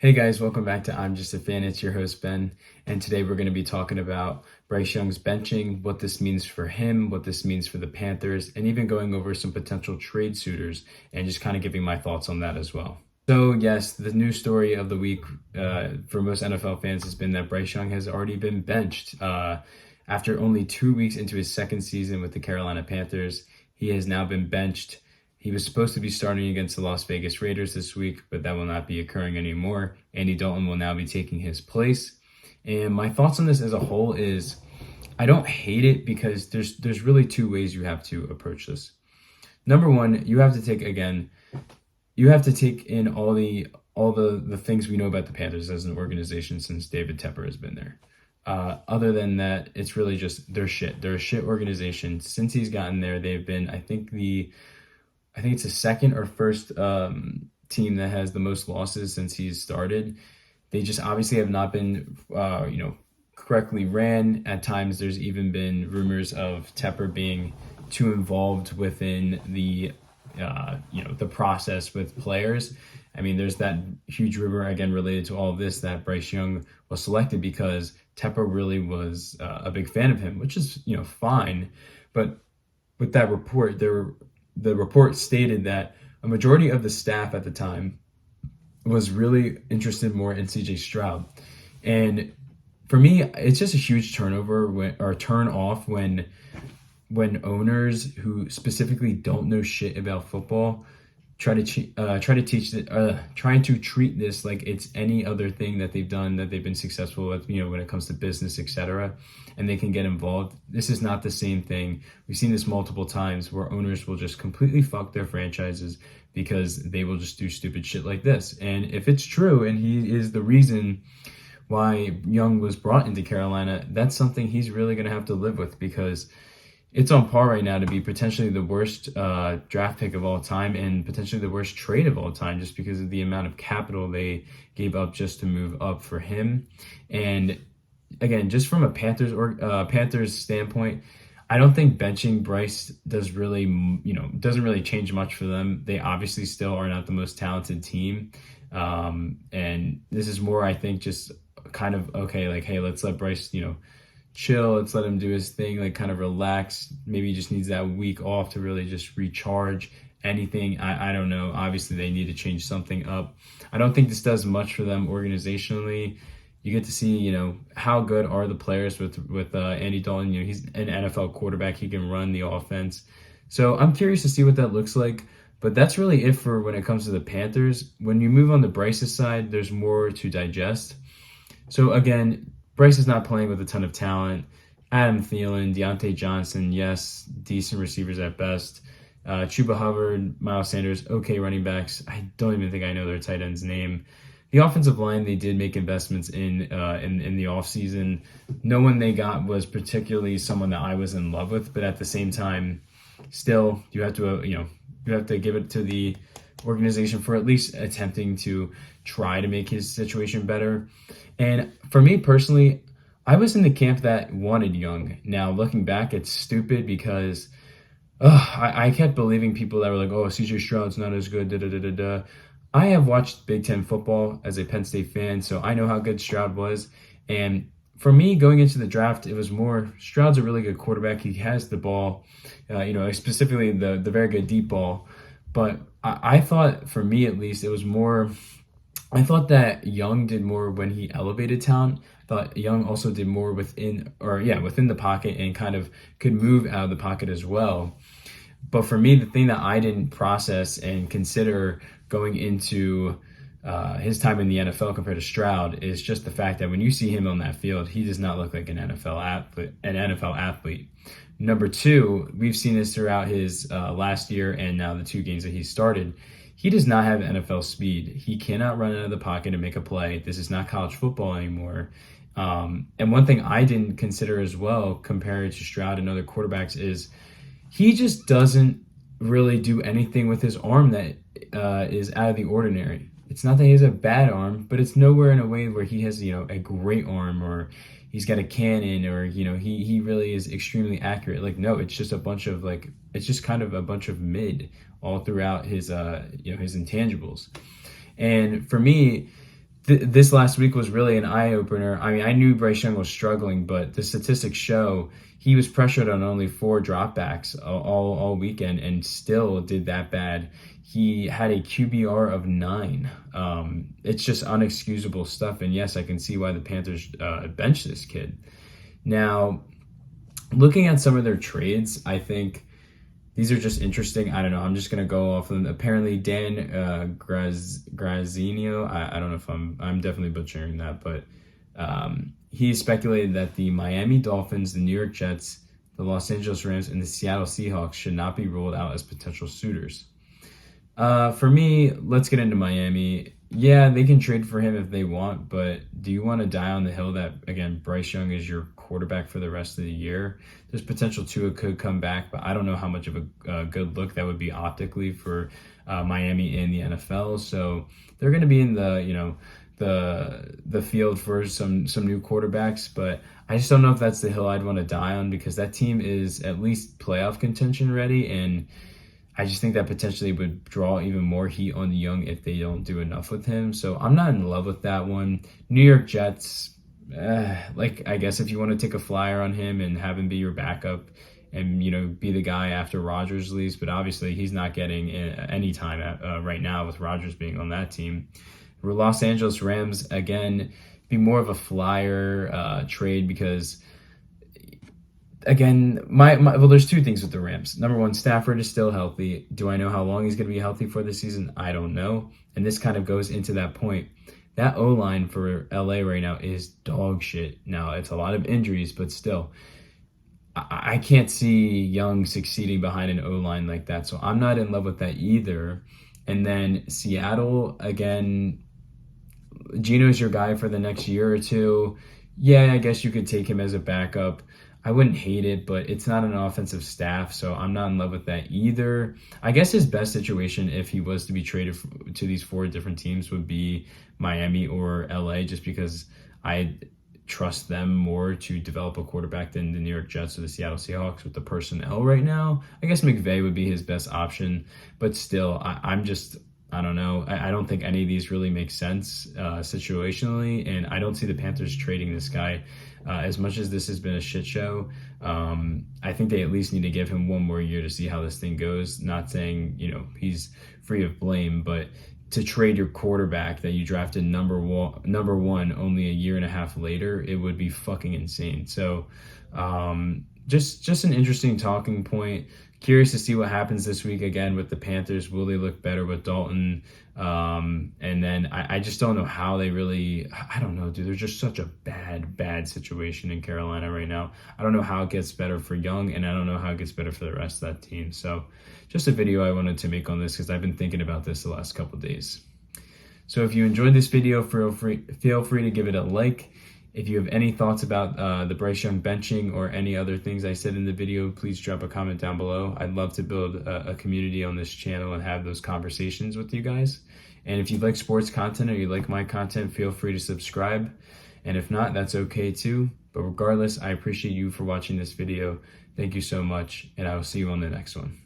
Hey guys, welcome back to I'm Just a Fan. It's your host Ben, and today we're going to be talking about Bryce Young's benching, what this means for him, what this means for the Panthers, and even going over some potential trade suitors and just kind of giving my thoughts on that as well. So yes, the news story of the week for most NFL fans has been that Bryce Young has already been benched. After only 2 weeks into his second season with the Carolina Panthers, he has now been benched. He was supposed to be starting against the Las Vegas Raiders this week, but that will not be occurring anymore. Andy Dalton will now be taking his place. And my thoughts on this as a whole is I don't hate it because there's really two ways you have to approach this. Number one, you have to take in all the things we know about the Panthers as an organization since David Tepper has been there. Other than that, it's really just they're shit. They're a shit organization. Since he's gotten there, they've been, I think it's the second or first team that has the most losses since he's started. They just obviously have not been, correctly ran. At times, there's even been rumors of Tepper being too involved within the process with players. I mean, there's that huge rumor, again, related to all of this, that Bryce Young was selected because Tepper really was a big fan of him, which is, fine. But with that report, the report stated that a majority of the staff at the time was really interested more in CJ Stroud. And for me, it's just a huge turn off when owners who specifically don't know shit about football trying to treat this like it's any other thing that they've done that they've been successful with, when it comes to business, etc., and they can get involved. This is not the same thing. We've seen this multiple times where owners will just completely fuck their franchises because they will just do stupid shit like this. And if it's true and he is the reason why Young was brought into Carolina, that's something he's really going to have to live with, because it's on par right now to be potentially the worst draft pick of all time and potentially the worst trade of all time, just because of the amount of capital they gave up just to move up for him. And again, just from a Panthers standpoint, I don't think benching Bryce doesn't really change much for them. They obviously still are not the most talented team. And this is more, I think, just kind of, okay, like, hey, let's let Bryce, chill, let's let him do his thing, like kind of relax. Maybe he just needs that week off to really just recharge. Anything, I don't know. Obviously, they need to change something up. I don't think this does much for them organizationally. You get to see, how good are the players with Andy Dalton. He's an NFL quarterback. He can run the offense. So I'm curious to see what that looks like. But that's really it for when it comes to the Panthers. When you move on to Bryce's side, there's more to digest. So again, Bryce is not playing with a ton of talent. Adam Thielen, Deontay Johnson, yes, decent receivers at best. Chuba Hubbard, Miles Sanders, okay running backs. I don't even think I know their tight end's name. The offensive line, they did make investments in the offseason. No one they got was particularly someone that I was in love with, but at the same time, still, you have to give it to the organization for at least attempting to try to make his situation better. And for me personally, I was in the camp that wanted Young. Now, looking back, it's stupid because I kept believing people that were like, oh, CJ Stroud's not as good, da-da-da-da-da. I have watched Big Ten football as a Penn State fan, so I know how good Stroud was. And for me, going into the draft, it was more Stroud's a really good quarterback. He has the ball, specifically the very good deep ball. But I thought, for me at least, it was more, I thought that Young did more when he elevated talent. I thought Young also did more within the pocket and kind of could move out of the pocket as well. But for me, the thing that I didn't process and consider going into his time in the NFL compared to Stroud is just the fact that when you see him on that field, he does not look like an NFL athlete. Number two, we've seen this throughout his last year and now the 2 games that he started. He does not have NFL speed. He cannot run out of the pocket and make a play. This is not college football anymore. And one thing I didn't consider as well, compared to Stroud and other quarterbacks, is he just doesn't really do anything with his arm that is out of the ordinary. It's not that he has a bad arm, but it's nowhere in a way where he has, a great arm, or he's got a cannon, or, he really is extremely accurate. Like, no, it's just it's just kind of a bunch of mid all throughout his intangibles. And for me, this last week was really an eye opener. I mean, I knew Bryce Young was struggling, but the statistics show he was pressured on only 4 dropbacks all weekend and still did that bad. He had a QBR of 9. It's just unexcusable stuff. And yes, I can see why the Panthers benched this kid. Now, looking at some of their trades, I think these are just interesting. I don't know. I'm just going to go off of them. Apparently, Dan Grazinio, I don't know if I'm definitely butchering that, but he speculated that the Miami Dolphins, the New York Jets, the Los Angeles Rams, and the Seattle Seahawks should not be ruled out as potential suitors. For me, let's get into Miami. Yeah, they can trade for him if they want, but do you want to die on the hill that, again, Bryce Young is your quarterback for the rest of the year? There's potential Tua could come back, but I don't know how much of a good look that would be optically for Miami in the NFL. So they're going to be in the field for some new quarterbacks, but I just don't know if that's the hill I'd want to die on, because that team is at least playoff contention ready, and I just think that potentially would draw even more heat on the Young if they don't do enough with him. So I'm not in love with that one. New York Jets, I guess if you want to take a flyer on him and have him be your backup and, be the guy after Rodgers leaves, but obviously he's not getting any time right now with Rodgers being on that team. Los Angeles Rams, again, be more of a flyer trade because, again, well, there's 2 things with the Rams. Number one, Stafford is still healthy. Do I know how long he's going to be healthy for this season? I don't know. And this kind of goes into that point. That O-line for LA right now is dog shit. Now, it's a lot of injuries, but still, I can't see Young succeeding behind an O-line like that. So I'm not in love with that either. And then Seattle, again, Gino's your guy for the next year or 2. Yeah, I guess you could take him as a backup. I wouldn't hate it, but it's not an offensive staff, so I'm not in love with that either. I guess his best situation, if he was to be traded to these 4 different teams, would be Miami or LA, just because I trust them more to develop a quarterback than the New York Jets or the Seattle Seahawks with the personnel right now. I guess McVay would be his best option, but still, I don't know. I don't think any of these really make sense situationally, and I don't see the Panthers trading this guy. As much as this has been a shit show, I think they at least need to give him 1 more year to see how this thing goes. Not saying, he's free of blame, but to trade your quarterback that you drafted number one only a year and a half later, it would be fucking insane. So just an interesting talking point. Curious to see what happens this week again with the Panthers. Will they look better with Dalton? And then I just don't know how they really, I don't know, dude. There's just such a bad situation in Carolina right now. I don't know how it gets better for Young, and I don't know how it gets better for the rest of that team. So just a video I wanted to make on this because I've been thinking about this the last couple of days. So if you enjoyed this video, feel free to give it a like. If you have any thoughts about the Bryce Young benching or any other things I said in the video, please drop a comment down below. I'd love to build a community on this channel and have those conversations with you guys. And if you like sports content or you like my content, feel free to subscribe. And if not, that's okay too. But regardless, I appreciate you for watching this video. Thank you so much, and I will see you on the next one.